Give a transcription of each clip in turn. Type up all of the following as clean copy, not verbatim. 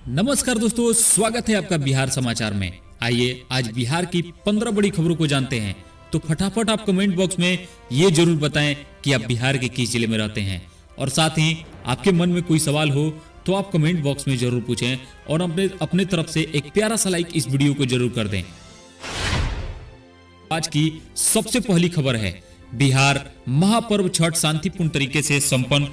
नमस्कार दोस्तों, स्वागत है आपका बिहार समाचार में। आइए आज बिहार की 15 बड़ी खबरों को जानते हैं। तो फटाफट आप कमेंट बॉक्स में ये जरूर बताएं कि आप बिहार के किस जिले में रहते हैं, और साथ ही आपके मन में कोई सवाल हो तो आप कमेंट बॉक्स में जरूर पूछें और अपने तरफ से एक प्यारा सा लाइक इस वीडियो को जरूर कर दें। आज की सबसे पहली खबर है, बिहार महापर्व छठ शांतिपूर्ण तरीके से संपन्न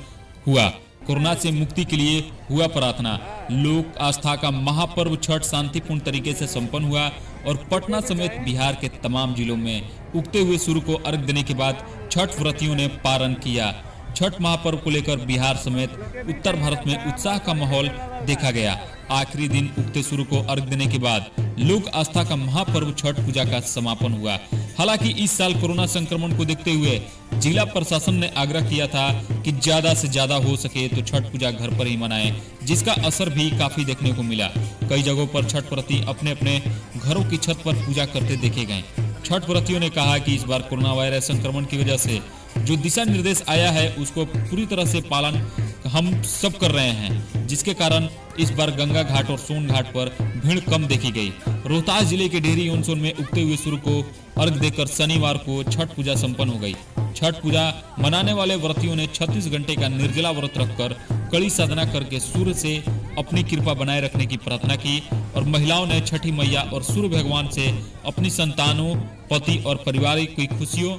हुआ। कोरोना से मुक्ति के लिए हुआ प्रार्थना। लोक आस्था का महापर्व छठ शांतिपूर्ण तरीके से संपन्न हुआ और पटना समेत बिहार के तमाम जिलों में उगते हुए सूर्य को अर्घ देने के बाद छठ व्रतियों ने पारण किया। छठ महापर्व को लेकर बिहार समेत उत्तर भारत में उत्साह का माहौल देखा गया। आखिरी दिन उगते सूर्य को अर्घ देने के बाद लोक आस्था का महापर्व छठ पूजा का समापन हुआ। हालांकि इस साल कोरोना संक्रमण को देखते हुए जिला प्रशासन ने आग्रह किया था कि ज्यादा से ज्यादा हो सके तो छठ पूजा घर पर ही मनाएं, जिसका असर भी काफी देखने को मिला। कई जगहों पर छठ व्रती अपने अपने घरों की छत पर पूजा करते देखे गए। छठ व्रतियों ने कहा कि इस बार कोरोना वायरस संक्रमण की वजह से जो दिशा निर्देश आया है उसको पूरी तरह से पालन हम सब कर रहे हैं, जिसके कारण इस बार गंगा घाट और सोन घाट पर भीड़ कम देखी गई। रोहतास जिले के डेहरी ऑन सोन में उगते हुए सूर्य को अर्घ देकर शनिवार को छठ पूजा संपन्न हो गई। छठ पूजा मनाने वाले व्रतियों ने 36 घंटे का निर्जला व्रत रखकर कड़ी साधना करके सूर्य से अपनी कृपा बनाए रखने की प्रार्थना की और महिलाओं ने छठी मैया और सूर्य भगवान से अपनी संतानों, पति और परिवार की खुशियों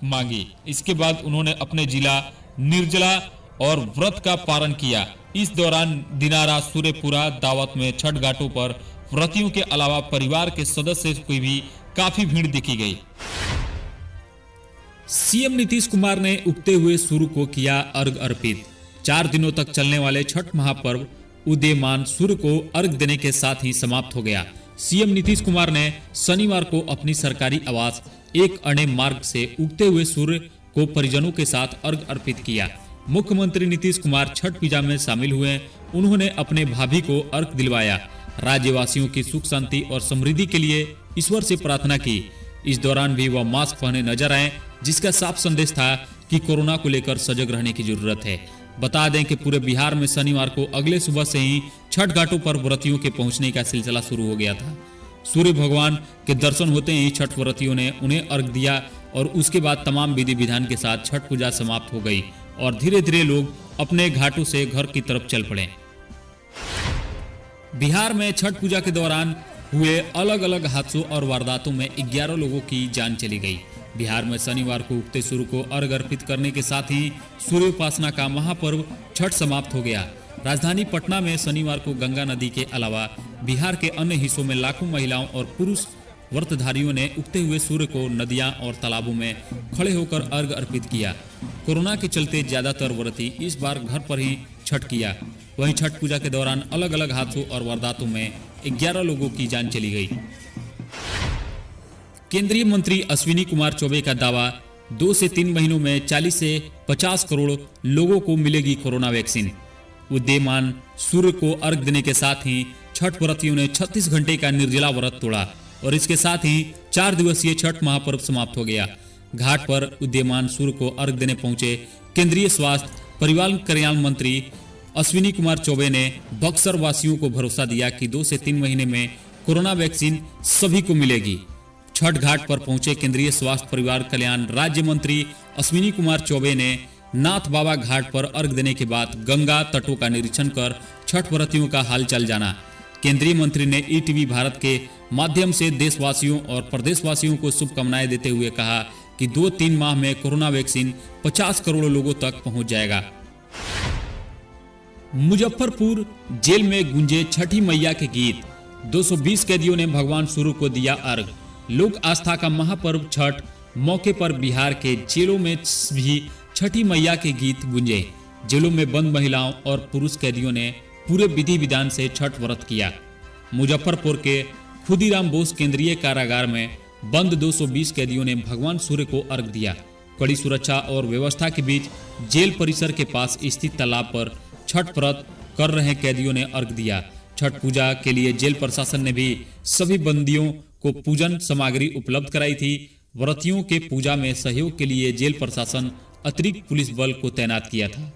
मांगी। इसके बाद उन्होंने अपने जिला निर्जला और व्रत का पारण किया। इस दौरान दिनारा, सूर्यपुरा, दावत में छठ घाटों पर व्रतियों के अलावा परिवार के सदस्य की भी काफी भीड़ देखी गई। सीएम नीतीश कुमार ने उगते हुए सूर्य को किया अर्घ अर्पित। 4 दिनों तक चलने वाले छठ महापर्व उदीयमान सूर्य को अर्घ देने के साथ ही समाप्त हो गया। सीएम नीतीश कुमार ने शनिवार को अपनी सरकारी आवास एक अणे मार्ग से उगते हुए सूर्य को परिजनों के साथ अर्घ अर्पित किया। मुख्यमंत्री नीतीश कुमार छठ पूजा में शामिल हुए। उन्होंने अपने भाभी को अर्घ दिलवाया। राज्यवासियों की सुख शांति और समृद्धि के लिए ईश्वर से प्रार्थना की। इस दौरान भी वह मास्क पहने नजर आए, जिसका साफ संदेश था कि कोरोना को लेकर सजग रहने की जरूरत है। बता दें कि पूरे बिहार में शनिवार को अगले सुबह से ही छठ घाटों पर व्रतियों के पहुंचने का सिलसिला शुरू हो गया था। सूर्य भगवान के दर्शन होते ही छठ व्रतियों ने उन्हें अर्घ दिया और उसके बाद तमाम विधि विधान के साथ छठ पूजा समाप्त हो गई और धीरे धीरे लोग अपने घाटों से घर की तरफ चल पड़े। बिहार में छठ पूजा के दौरान हुए अलग अलग हादसों और वारदातों में 11 लोगों की जान चली गई। बिहार में शनिवार को उगते सूर्य को अर्घ अर्पित करने के साथ ही सूर्योपासना का महापर्व छठ समाप्त हो गया। राजधानी पटना में शनिवार को गंगा नदी के अलावा बिहार के अन्य हिस्सों में लाखों महिलाओं और पुरुष व्रतधारियों ने उगते हुए सूर्य को नदियां और तालाबों में खड़े होकर अर्घ अर्पित किया। कोरोना के चलते ज्यादातर व्रती इस बार घर पर ही छठ किया। वहीं छठ पूजा के दौरान अलग अलग हादसों और वारदातों में 11 लोगों की जान चली गई। केंद्रीय मंत्री अश्विनी कुमार चौबे का दावा, 2 से 3 महीनों में 40 से 50 करोड़ लोगों को मिलेगी कोरोना वैक्सीन। उदीयमान सूर्य को अर्घ देने के साथ ही छठ व्रतियों ने 36 घंटे का निर्जला व्रत तोड़ा और इसके साथ ही 4 दिवसीय छठ महापर्व समाप्त हो गया। घाट पर उदीयमान सूर्य को अर्घ देने पहुंचे केंद्रीय स्वास्थ्य परिवार कल्याण मंत्री अश्विनी कुमार चौबे ने बक्सर वासियों को भरोसा दिया कि 2 से 3 महीने में कोरोना वैक्सीन सभी को मिलेगी। छठ घाट पर पहुंचे केंद्रीय स्वास्थ्य परिवार कल्याण राज्य मंत्री अश्विनी कुमार चौबे ने नाथ बाबा घाट पर अर्घ देने के बाद गंगा तटों का निरीक्षण कर छठ व्रतियों का हालचाल जाना। केंद्रीय मंत्री ने ईटीवी भारत के माध्यम से देशवासियों और प्रदेशवासियों को शुभकामनाएं देते हुए कहा कि 2-3 माह में कोरोना वैक्सीन 50 करोड़ लोगों तक पहुंच जाएगा। मुजफ्फरपुर जेल में गूंजे छठी मैया के गीत। 220 कैदियों ने भगवान सूर्य को दिया अर्घ। लोक आस्था का महापर्व छठ मौके पर बिहार के जेलों में भी छठी मैया के गीत गूंजे। जेलों में बंद महिलाओं और पुरुष कैदियों ने पूरे विधि विधान से छठ व्रत किया। मुजफ्फरपुर के खुदीराम बोस केंद्रीय कारागार में बंद 220 कैदियों ने भगवान सूर्य को अर्घ दिया। कड़ी सुरक्षा और व्यवस्था के बीच जेल परिसर के पास स्थित तालाब पर छठ व्रत कर रहे कैदियों ने अर्घ दिया। छठ पूजा के लिए जेल प्रशासन ने भी सभी बंदियों को पूजन सामग्री उपलब्ध कराई थी। व्रतियों के पूजा में सहयोग के लिए जेल प्रशासन अतिरिक्त पुलिस बल को तैनात किया था।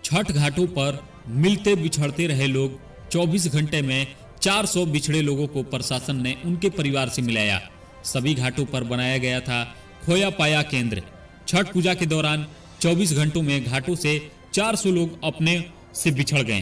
छठ घाटों पर मिलते बिछड़ते रहे लोग। 24 घंटे में 400 बिछड़े लोगों को प्रशासन ने उनके परिवार से मिलाया। सभी घाटों पर बनाया गया था खोया पाया केंद्र। छठ पूजा के दौरान 24 घंटों में घाटों से 400 लोग अपने से बिछड़ गए।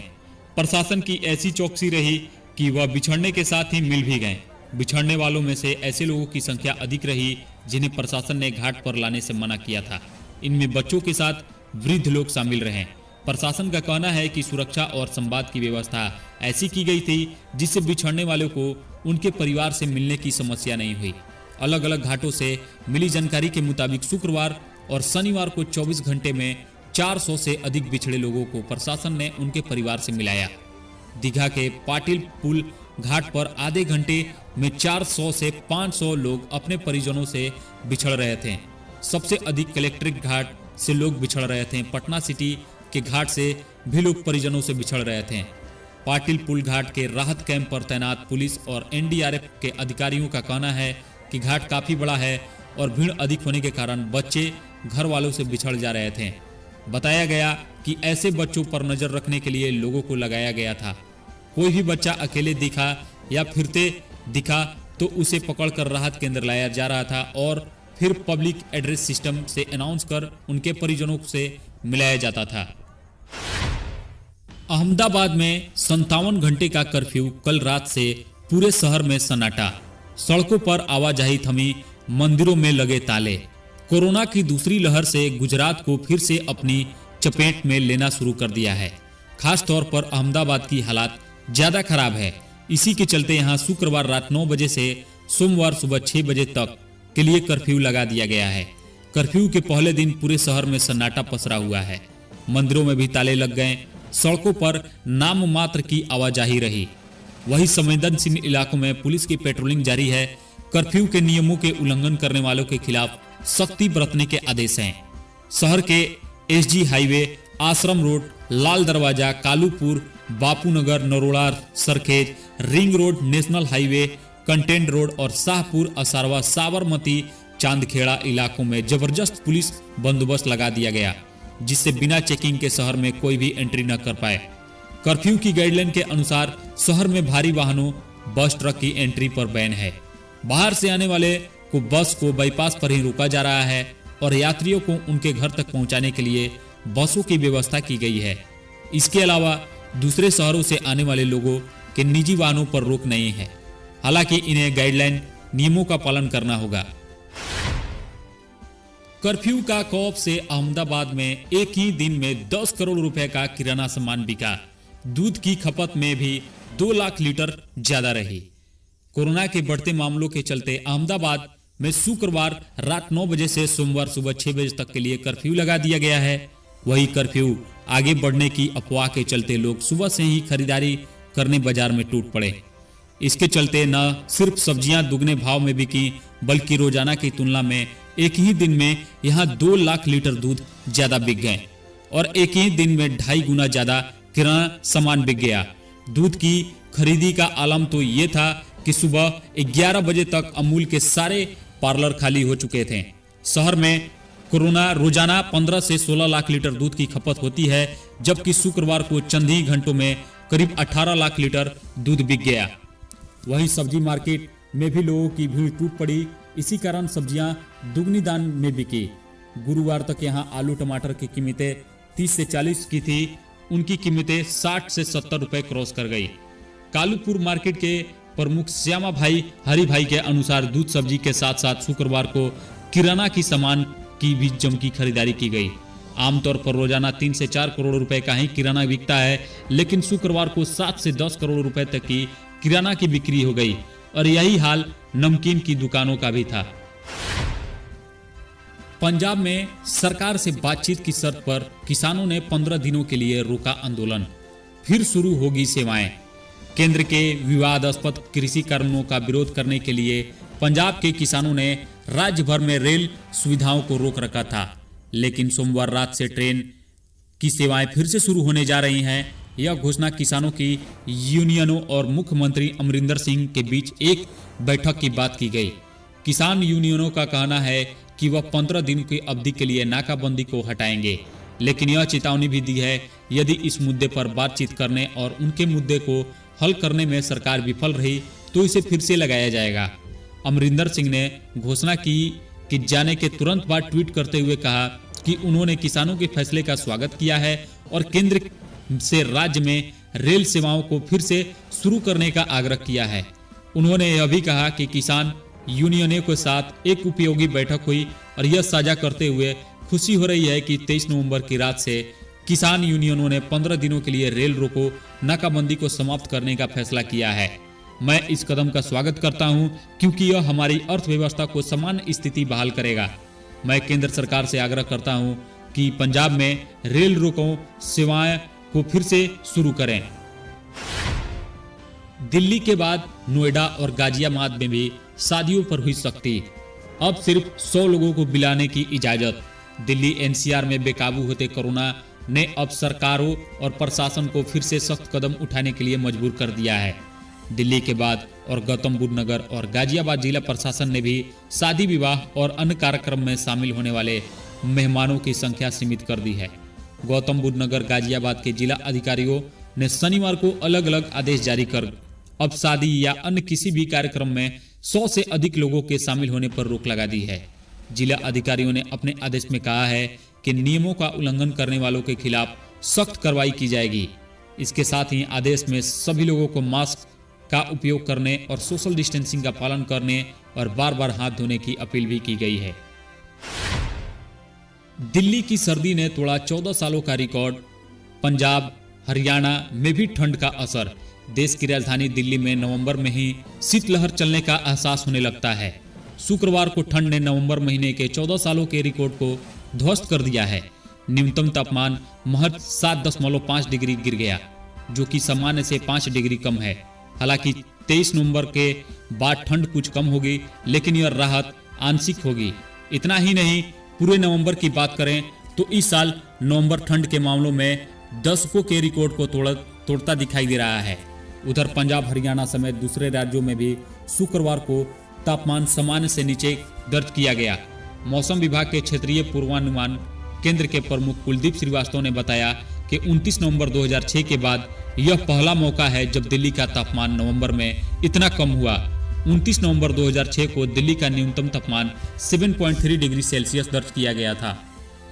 प्रशासन की ऐसी चौकसी रही कि वह बिछड़ने के साथ ही मिल भी गए। बिछड़ने वालों में से ऐसे लोगों की संख्या अधिक रही जिन्हें प्रशासन ने घाट पर लाने से मना किया था। इनमें बच्चों के साथ वृद्ध लोग शामिल रहे। प्रशासन का कहना है कि सुरक्षा और संवाद की व्यवस्था ऐसी की गई थी जिससे बिछड़ने वालों को उनके परिवार से मिलने की समस्या नहीं हुई। अलग अलग घाटों से मिली जानकारी के मुताबिक शुक्रवार और शनिवार को 24 घंटे में 400 से अधिक बिछड़े लोगों को प्रशासन ने उनके परिवार से मिलाया। दीघा के पाटिल पुल घाट पर आधे घंटे में 400 से 500 लोग अपने परिजनों से बिछड़ रहे थे। सबसे अधिक कलेक्ट्रेट घाट से लोग बिछड़ रहे थे। पटना सिटी के घाट से भी लोग परिजनों से बिछड़ रहे थे। पाटिल पुल घाट के राहत कैंप पर तैनात पुलिस और एनडीआरएफ के अधिकारियों का कहना है कि घाट काफी बड़ा है और भीड़ अधिक होने के कारण बच्चे घर वालों से बिछड़ जा रहे थे। बताया गया कि ऐसे बच्चों पर नजर रखने के लिए लोगों को लगाया गया था। कोई भी बच्चा अकेले दिखा या फिरते दिखा तो उसे पकड़कर राहत केंद्र लाया जा रहा था और फिर पब्लिक एड्रेस सिस्टम से अनाउंस कर उनके परिजनों से मिलाया जाता था। अहमदाबाद में 57 घंटे का कर्फ्यू। कल रात से पूरे शहर में सन्नाटा। सड़कों पर आवाजाही थमी, मंदिरों में लगे ताले। कोरोना की दूसरी लहर से गुजरात को फिर से अपनी चपेट में लेना शुरू कर दिया है। खास तौर पर अहमदाबाद की हालात ज्यादा खराब है। इसी के चलते यहां शुक्रवार रात 9 बजे से सोमवार सुबह 6 बजे तक के लिए कर्फ्यू लगा दिया गया है। कर्फ्यू के पहले दिन पूरे शहर में सन्नाटा पसरा हुआ है। मंदिरों में भी ताले लग गए। सड़कों पर नाम मात्र की आवाजाही रही। वही संवेदनशील इलाकों में पुलिस की पेट्रोलिंग जारी है। कर्फ्यू के नियमों के उल्लंघन करने वालों के खिलाफ सख्ती बरतने के आदेश हैं। शहर के एसजी हाईवे, आश्रम रोड, लाल दरवाजा, Kalupur, Bapunagar, Naroda, Sarkhej, ring road, national highway, content road और शाहपुर, असारवा, साबरमती, चांदखेड़ा इलाकों में जबरदस्त पुलिस बंदोबस्त लगा दिया गया, जिससे बिना चेकिंग के शहर में कोई भी एंट्री न कर पाए। कर्फ्यू की गाइडलाइन के अनुसार शहर में भारी वाहनों, बस, ट्रक की एंट्री पर बैन है। बाहर से आने वाले को बस को बाईपास पर ही रोका जा रहा है और यात्रियों को उनके घर तक पहुंचाने के लिए बसों की व्यवस्था की गई है। इसके अलावा दूसरे शहरों से आने वाले लोगों के निजी वाहनों पर रोक नहीं है। हालांकि इन्हें गाइडलाइन नियमों का पालन करना होगा। कर्फ्यू का खौफ से अहमदाबाद में एक ही दिन में 10 करोड़ रुपए का किराना सामान बिका। दूध की खपत में भी 2 लाख लीटर ज्यादा रही। कोरोना के बढ़ते मामलों के चलते अहमदाबाद में शुक्रवार रात 9 बजे से सोमवार सुबह 6 बजे तक के लिए कर्फ्यू लगा दिया गया है। वही कर्फ्यू आगे बढ़ने की अफवाह के चलते लोग सुबह से ही खरीदारी करने बाजार में टूट पड़े। इसके चलते न सिर्फ सब्जियां दुगने भाव में बिकी, बल्कि रोजाना की तुलना में एक ही दिन में यहां 2 लाख लीटर दूध ज्यादा बिक गए और एक ही दिन में 2.5 गुना ज्यादा किराना सामान बिक गया। दूध की खरीदी का आलम तो ये था कि सुबह 11 बजे तक अमूल के सारे पार्लर खाली हो चुके थे। शहर में कोरोना रोजाना 15 से 16 लाख लीटर दूध की खपत होती है, जबकि शुक्रवार को चंद ही घंटों में करीब 18 लाख लीटर दूध बिक गया। वहीं सब्जी मार्केट में भी लोगों की भीड़ टूट पड़ी। इसी कारण सब्जियां दुगनी दाम में बिकी। गुरुवार तक यहां आलू टमाटर की कीमतें 30 से 40 की थी, उनकी कीमतें 60 से 70 रुपए क्रॉस कर गई। कालूपुर मार्केट के प्रमुख श्यामा भाई हरि भाई के अनुसार दूध सब्जी के साथ साथ शुक्रवार को किराना की सामान की भी जमकी खरीदारी की गई। आमतौर पर रोजाना 3 से 4 करोड़ रुपए का ही किराना बिकता है, लेकिन शुक्रवार को 7 से 10 करोड़ रुपए तक की किराना की बिक्री हो गई और यही हाल नमकीन की दुकानों का भी था। पंजाब में सरकार से बातचीत की शर्त पर किसानों ने 15 दिनों के लिए रोका आंदोलन। फिर शुरू होगी सेवाएं। केंद्र के विवादास्पद कृषि कानूनों का विरोध करने के लिए पंजाब के किसानों ने राज्य भर में रेल सुविधाओं को रोक रखा था, लेकिन सोमवार रात से ट्रेन की सेवाएं फिर से शुरू होने जा रही हैं। यह घोषणा किसानों की यूनियनों और मुख्यमंत्री अमरिंदर सिंह के बीच एक बैठक की बात की गई। किसान यूनियनों का कहना है कि वह 15 दिन की अवधि के लिए नाकाबंदी को हटाएंगे। लेकिन यह चेतावनी भी दी है यदि इस मुद्दे पर बातचीत करने और उनके मुद्दे को हल करने में सरकार विफल रही तो इसे फिर से लगाया जाएगा। अमरिंदर सिंह ने घोषणा की कि जाने के तुरंत बाद ट्वीट करते हुए कहा कि उन्होंने किसानों के फैसले का स्वागत किया है और केंद्र से राज्य में रेल सेवाओं को फिर से शुरू करने का आग्रह किया है। उन्होंने यह भी कहा कि किसान यूनियनों के साथ एक उपयोगी बैठक हुई और यह साझा करते हुए खुशी हो रही है कि 23 नवंबर की रात से किसान यूनियनों ने 15 दिनों के लिए रेल रोको नाकाबंदी को समाप्त करने का फैसला किया है। मैं इस कदम का स्वागत करता हूं क्योंकि यह हमारी अर्थव्यवस्था को सामान्य स्थिति बहाल करेगा। मैं केंद्र सरकार से आग्रह करता हूं कि पंजाब में रेल रोको सेवाएं को फिर से शुरू करें। दिल्ली के बाद नोएडा और गाजियाबाद में भी शादियों पर हुई सख्ती। अब सिर्फ 100 लोगों को बुलाने की इजाजत। दिल्ली एनसीआर में बेकाबू होते कोरोना ने अब सरकारों और प्रशासन को फिर से सख्त कदम उठाने के लिए मजबूर कर दिया है। दिल्ली के बाद और गौतम बुद्ध नगर और गाजियाबाद जिला प्रशासन ने भी शादी विवाह और अन्य कार्यक्रम में शामिल होने वाले मेहमानों की संख्या सीमित कर दी है। गौतम बुद्ध नगर गाजियाबाद के जिला अधिकारियों ने शनिवार को अलग अलग आदेश जारी कर अब शादी या अन्य किसी भी कार्यक्रम में 100 से अधिक लोगों के शामिल होने पर रोक लगा दी है। जिला अधिकारियों ने अपने आदेश में कहा है कि नियमों का उल्लंघन करने वालों के खिलाफ सख्त कार्रवाई की जाएगी। इसके साथ ही आदेश में सभी लोगों को मास्क का उपयोग करने और सोशल डिस्टेंसिंग का पालन करने और बार बार हाथ धोने की अपील भी की गई है। दिल्ली की सर्दी ने तोड़ा 14 सालों का रिकॉर्ड। पंजाब हरियाणा में भी ठंड का असर। देश की राजधानी दिल्ली में नवंबर में ही शीतलहर चलने का एहसास होने लगता है। शुक्रवार को ठंड ने नवंबर महीने के 14 सालों के रिकॉर्ड को ध्वस्त कर दिया है। न्यूनतम तापमान महज 7.5 डिग्री गिर गया, जो कि सामान्य से 5 डिग्री कम है। हालांकि 23 नवंबर के बाद ठंड कुछ कम होगी, लेकिन यह राहत आंशिक होगी। इतना ही नहीं, पूरे नवंबर की बात करें तो इस साल नवंबर ठंड के मामलों में दशकों के रिकॉर्ड को तोड़ता दिखाई दे रहा है। उधर पंजाब हरियाणा समेत दूसरे राज्यों में भी शुक्रवार को तापमान सामान्य से नीचे दर्ज किया गया। मौसम विभाग के क्षेत्रीय पूर्वानुमान केंद्र के प्रमुख कुलदीप श्रीवास्तव ने बताया कि 29 नवंबर 2006 के बाद यह पहला मौका है जब दिल्ली का तापमान नवंबर में इतना कम हुआ। 29 नवंबर 2006 को दिल्ली का न्यूनतम तापमान 7.3 डिग्री सेल्सियस दर्ज किया गया था।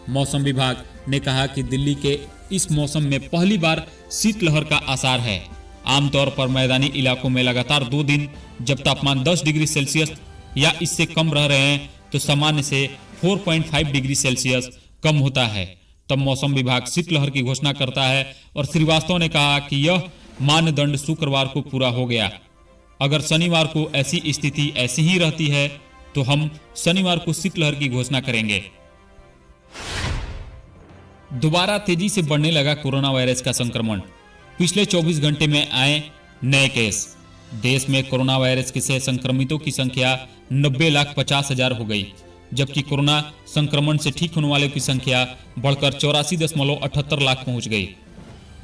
मौसम विभाग ने कहा कि दिल्ली के इस मौसम में पहली बार शीतलहर का आसार है। आमतौर पर मैदानी इलाकों में लगातार 2 दिन जब तापमान 10 डिग्री सेल्सियस या इससे कम रह रहे हैं तो सामान्य से 4.5 डिग्री सेल्सियस कम होता है। तब मौसम विभाग शीतलहर की घोषणा करता है और श्रीवास्तव ने कहा कि यह मानदंड शुक्रवार को पूरा हो गया। अगर शनिवार को ऐसी स्थिति ऐसी ही रहती है तो हम शनिवार को शीतलहर की घोषणा करेंगे। दोबारा तेजी से बढ़ने लगा कोरोना वायरस का संक्रमण। पिछले 24 घंटे में आए नए केस। देश में कोरोना वायरस से संक्रमितों की संख्या 90,50,000 हो गई, जबकि कोरोना संक्रमण से ठीक होने वालों की संख्या बढ़कर 84.78 लाख पहुंच गई,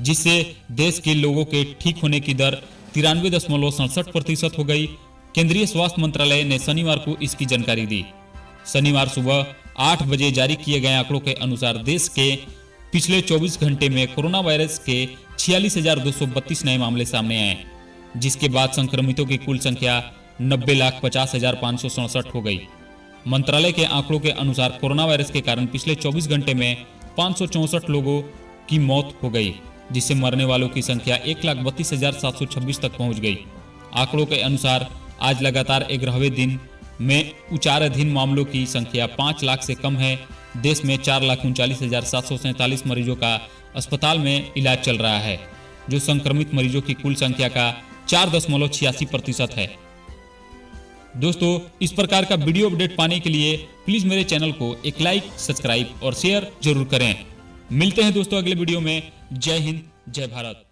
जिससे देश के लोगों के ठीक होने की दर 93.67% हो गई। केंद्रीय स्वास्थ्य मंत्रालय ने शनिवार को इसकी जानकारी दी। शनिवार सुबह 8 बजे जारी किए गए आंकड़ों के अनुसार देश के पिछले 24 घंटे में कोरोना वायरस के 46,232 नए मामले सामने आए, जिसके बाद संक्रमितों की कुल संख्या 90,50,567 हो गई। मंत्रालय के आंकड़ों के अनुसार कोरोना वायरस के कारण पिछले 24 घंटे में 564 लोगों की मौत हो गई, जिससे मरने वालों की संख्या 1,32,726 तक पहुंच गई। आंकड़ों के अनुसार आज लगातार 11वें दिन में उपचाराधीन मामलों की संख्या 5 लाख से कम है। देश में 4,39,747 मरीजों का अस्पताल में इलाज चल रहा है, जो संक्रमित मरीजों की कुल संख्या का 4.86% है। दोस्तों, इस प्रकार का वीडियो अपडेट पाने के लिए प्लीज मेरे चैनल को एक लाइक, सब्सक्राइब और शेयर जरूर करें। मिलते हैं दोस्तों अगले वीडियो में। जय हिंद, जय भारत।